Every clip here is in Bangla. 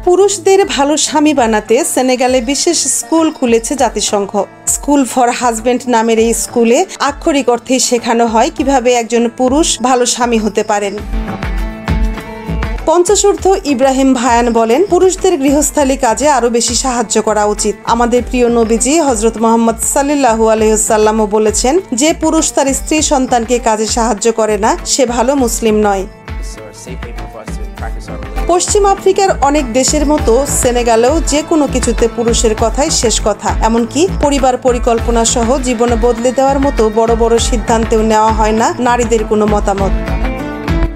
পুরুষদের ভালো স্বামী বানাতে সেনেগালে বিশেষ স্কুল খুলেছে জাতিসংঘ। স্কুল ফর হাজবেন্ড নামের এই স্কুলে আক্ষরিক অর্থেই শেখানো হয় কিভাবে একজন পুরুষ ভালো স্বামী হতে পারেন। 50 ইব্রাহিম ভায়ান বলেন, পুরুষদের গৃহস্থালী কাজে আরো বেশি সাহায্য করা উচিত। আমাদের প্রিয় নবীজি হযরত মুহাম্মদ সাল্লাল্লাহু আলাইহি ওয়াসাল্লামও বলেছেন, যে পুরুষ তার স্ত্রী সন্তানকে কাজে সাহায্য করে না সে ভালো মুসলিম নয়। পশ্চিম আফ্রিকার অনেক দেশের মতো সেনেগালেও যে কোনো কিছুতে পুরুষের কথাই শেষ কথা। এমনকি পরিবার পরিকল্পনা সহ জীবন বদলে দেওয়ার মতো বড় বড় সিদ্ধান্তেও নেওয়া হয় না নারীদের কোনো মতামত।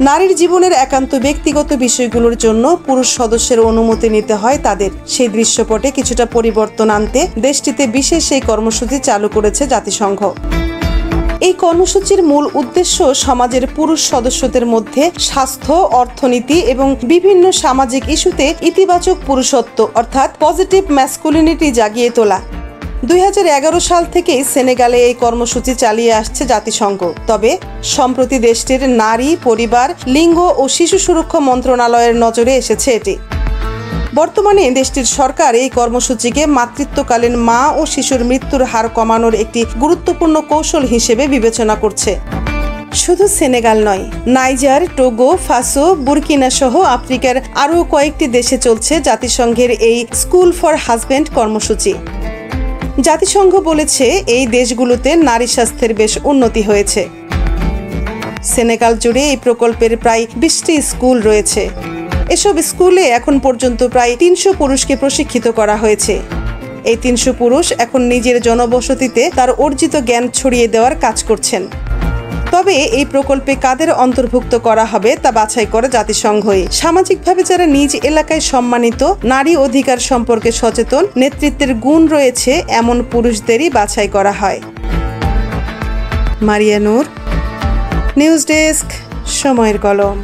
নারীর জীবনের একান্ত ব্যক্তিগত বিষয়গুলোর জন্য পুরুষ সদস্যের অনুমতি নিতে হয় তাদের। সেই দৃশ্যপটে কিছুটা পরিবর্তন আনতে দেশটিতে বিশেষ এই কর্মসূচি চালু করেছে জাতিসংঘ। এই কর্মসূচির মূল উদ্দেশ্য সমাজের পুরুষ সদস্যদের মধ্যে স্বাস্থ্য, অর্থনীতি এবং বিভিন্ন সামাজিক ইস্যুতে ইতিবাচক পুরুষত্ব অর্থাৎ পজিটিভ ম্যাসকুলিনিটি জাগিয়ে তোলা। 2011 সাল থেকেই সেনেগালে এই কর্মসূচি চালিয়ে আসছে জাতিসংঘ। তবে সম্প্রতি দেশটির নারী, পরিবার, লিঙ্গ ও শিশু সুরক্ষা মন্ত্রণালয়ের নজরে এসেছে এটি। বর্তমানে দেশটির সরকার এই কর্মসূচিকে মাতৃত্বকালীন মা ও শিশুর মৃত্যুর হার কমানোর একটি গুরুত্বপূর্ণ কৌশল হিসেবে বিবেচনা করছে। শুধু সেনেগাল নয়, নাইজার, টোগো, ফাসো, বুরকিনা সহ আফ্রিকার আরও কয়েকটি দেশে চলছে জাতিসংঘের এই স্কুল ফর হাজবেন্ড কর্মসূচি। জাতিসংঘ বলেছে, এই দেশগুলোতে নারী স্বাস্থ্যের বেশ উন্নতি হয়েছে। সেনেগাল জুড়ে এই প্রকল্পের প্রায় 20টি স্কুল রয়েছে। এসব স্কুলে এখন পর্যন্ত প্রায় 300 পুরুষকে প্রশিক্ষিত করা হয়েছে। এই 300 পুরুষ এখন নিজের জনবসতিতে তার অর্জিত জ্ঞান ছড়িয়ে দেওয়ার কাজ করছেন। তবে এই প্রকল্পে কাদের অন্তর্ভুক্ত করা হবে তা বাছাই করে জাতিসংঘই। সামাজিকভাবে যারা নিজ এলাকায় সম্মানিত, নারী অধিকার সম্পর্কে সচেতন, নেতৃত্বের গুণ রয়েছে এমন পুরুষদেরই বাছাই করা হয়। মারিয়া নূর, নিউজ ডেস্ক, সময়ের কলম।